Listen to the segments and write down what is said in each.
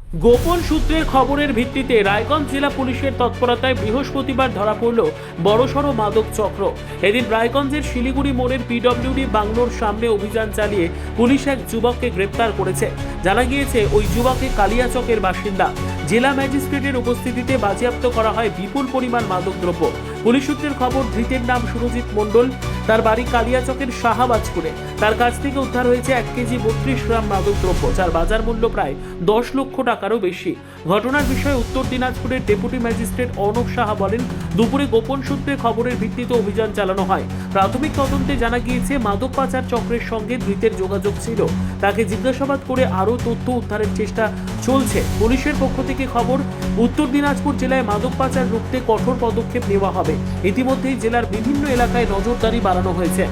গোপন সূত্রের খবরের ভিত্তিতে রায়গঞ্জ জেলা পুলিশের তৎপরতায় বৃহস্পতিবার ধরা পড়ল বড়সড় মাদক চক্র। এদিন রায়গঞ্জের শিলিগুড়ি মোড়ের পিডব্লিউডি বাংলোর সামনে অভিযান চালিয়ে পুলিশ এক যুবককে গ্রেপ্তার করেছে। জানা গিয়েছে ওই যুবকে কালিয়াচকের বাসিন্দা। জেলা ম্যাজিস্ট্রেটের উপস্থিতিতে বাজেয়াপ্ত করা হয় বিপুল পরিমাণ মাদকদ্রব্য। পুলিশ সূত্রের খবর, ধৃতের নাম সুরজিৎ মণ্ডল, তার বাড়ি কালিয়াচকের শাহাবাজপুরে। তার কাছ থেকে উদ্ধার হয়েছে 1 কেজি 32 গ্রাম মাদকদ্রব্য, যার বাজার মূল্য প্রায় 10 লক্ষ টাকারও বেশি। ঘটনার বিষয়ে উত্তর দিনাজপুরের ডেপুটি ম্যাজিস্ট্রেট অর্ণব সাহা বলেন, দুপুরে গোপন সূত্রে খবরের ভিত্তিতে অভিযান চালানো হয়। প্রাথমিক তদন্তে জানা গিয়েছে মাদক পাচার চক্রের সঙ্গে ধৃতের যোগাযোগ ছিল। তাকে জিজ্ঞাসাবাদ করে আরও তথ্য উদ্ধারের চেষ্টা চলছে। পুলিশের পক্ষ থেকে খবর, উত্তর দিনাজপুর জেলায় মাদক পাচার রুখতে কঠোর পদক্ষেপ নেওয়া হবে। ইতিমধ্যেই জেলার বিভিন্ন এলাকায় নজরদারি বাড়ানো হয়েছে।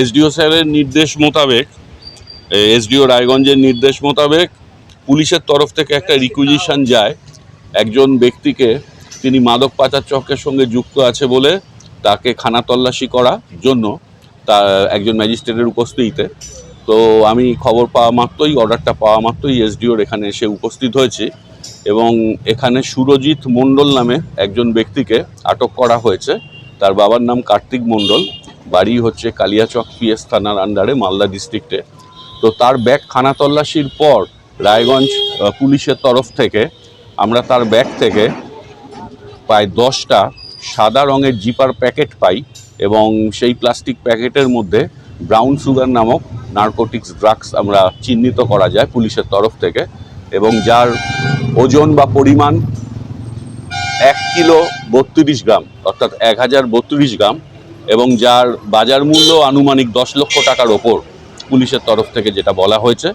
এসডিও স্যারের নির্দেশ মোতাবেক, এসডিও রায়গঞ্জের নির্দেশ মোতাবেক পুলিশের তরফ থেকে একটা রিকুইজিশন যায় একজন ব্যক্তিকে, তিনি মাদক পাচার চক্রের সঙ্গে যুক্ত আছে বলে তাকে খানা তল্লাশি করার জন্য তার একজন ম্যাজিস্ট্রেটের উপস্থিতিতে। তো আমি খবর পাওয়া মাত্রই, অর্ডারটা পাওয়া মাত্রই এসডিওর এখানে এসে উপস্থিত হয়েছি এবং এখানে সুরজিৎ মণ্ডল নামে একজন ব্যক্তিকে আটক করা হয়েছে। তার বাবার নাম কার্তিক মণ্ডল, বাড়ি হচ্ছে কালিয়াচক পিএস থানার আন্ডারে, মালদা ডিস্ট্রিক্টে। তো তার ব্যাগ খানা তল্লাশির পর রায়গঞ্জ পুলিশের তরফ থেকে আমরা তার ব্যাগ থেকে প্রায় 10টা সাদা রঙের জিপার প্যাকেট পাই এবং সেই প্লাস্টিক প্যাকেটের মধ্যে ব্রাউন সুগার নামক নার্কোটিক্স ড্রাগস আমরা চিহ্নিত করা যায় পুলিশের তরফ থেকে, এবং যার ওজন বা পরিমাণ 1 কিলো 32 গ্রাম, অর্থাৎ 1032 গ্রাম, এবং যার বাজার মূল্য আনুমানিক 10 লক্ষ টাকার ওপর পুলিশের তরফ থেকে যেটা বলা হয়েছে।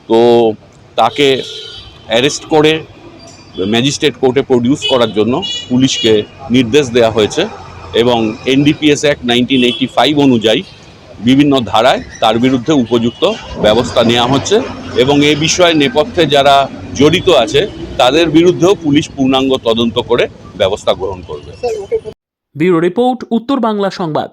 তো তাকে অ্যারেস্ট করে ম্যাজিস্ট্রেট কোর্টে প্রডিউস করার জন্য পুলিশকে নির্দেশ দেওয়া হয়েছে এবং এনডিপিএস অ্যাক্ট 1985 অনুযায়ী বিভিন্ন ধারায় তার বিরুদ্ধে উপযুক্ত ব্যবস্থা নেওয়া হচ্ছে এবং এ বিষয়ে নেপথ্যে যারা জড়িত আছে তাদের বিরুদ্ধেও পুলিশ পূর্ণাঙ্গ তদন্ত করে ব্যবস্থা গ্রহণ করবে। ব্যুরো রিপোর্ট, উত্তর বাংলা সংবাদ।